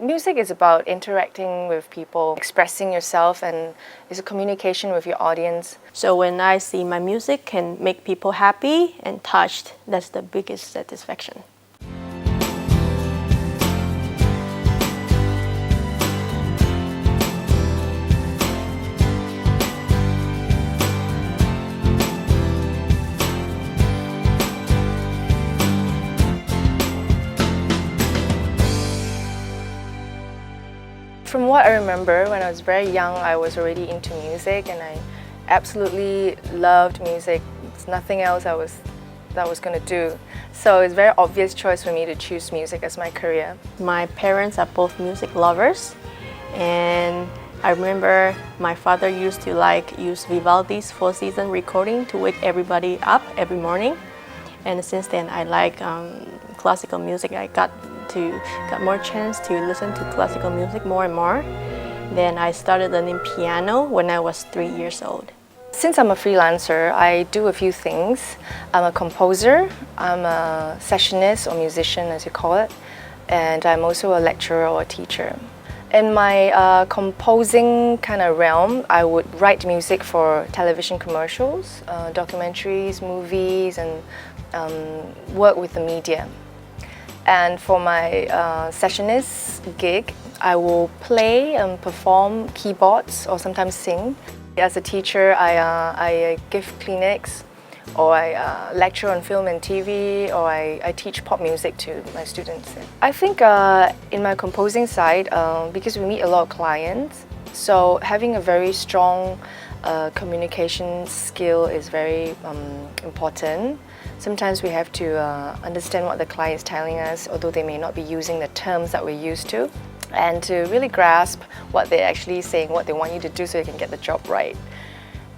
Music is about interacting with people, expressing yourself, and it's a communication with your audience. So when I see my music can make people happy and touched, that's the biggest satisfaction. From what I remember, when I was very young, I was already into music and I absolutely loved music. It's nothing else that I was going to do. So it's a very obvious choice for me to choose music as my career. My parents are both music lovers, and I remember my father used to use Vivaldi's four-season recording to wake everybody up every morning. And since then, I like classical music. I got more chance to listen to classical music more and more. Then I started learning piano when I was 3 years old. Since I'm a freelancer, I do a few things. I'm a composer, I'm a sessionist or musician as you call it, and I'm also a lecturer or a teacher. In my composing kind of realm, I would write music for television commercials, documentaries, movies, and work with the media. And for my sessionist gig, I will play and perform keyboards or sometimes sing. As a teacher, I give clinics, or I lecture on film and TV, or I teach pop music to my students. I think in my composing side, because we meet a lot of clients, so having a very strong communication skill is very important. Sometimes we have to understand what the client is telling us, although they may not be using the terms that we're used to, and to really grasp what they're actually saying, what they want you to do so you can get the job right.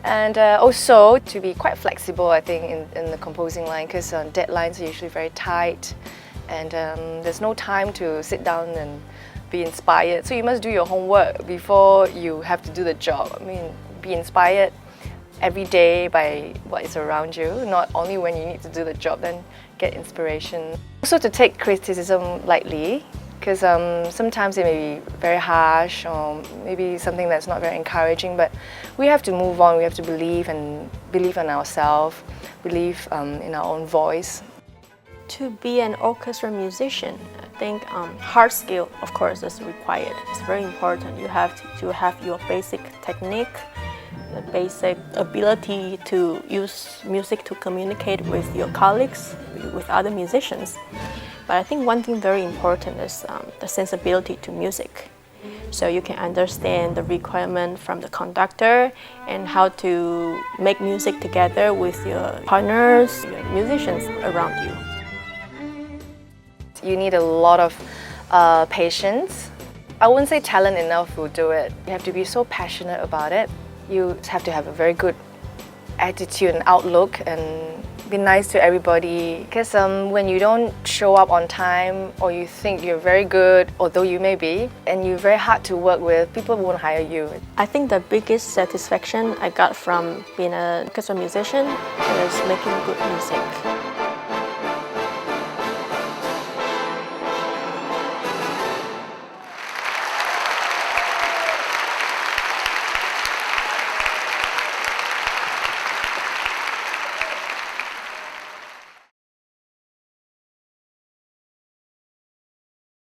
And also to be quite flexible, I think, in the composing line, because deadlines are usually very tight, and there's no time to sit down and be inspired. So you must do your homework before you have to do the job. I mean, be inspired every day by what is around you, not only when you need to do the job, then get inspiration. Also to take criticism lightly, because sometimes it may be very harsh or maybe something that's not very encouraging, but we have to move on, we have to believe in ourselves, believe in our own voice. To be an orchestra musician, I think hard skill, of course, is required. It's very important. You have to have your basic technique, the basic ability to use music to communicate with your colleagues, with other musicians. But I think one thing very important is the sensibility to music. So you can understand the requirement from the conductor and how to make music together with your partners, your musicians around you. You need a lot of patience. I wouldn't say talent enough will do it. You have to be so passionate about it. You have to have a very good attitude and outlook and be nice to everybody. Because when you don't show up on time, or you think you're very good, although you may be, and you're very hard to work with, people won't hire you. I think the biggest satisfaction I got from being an orchestra musician is making good music.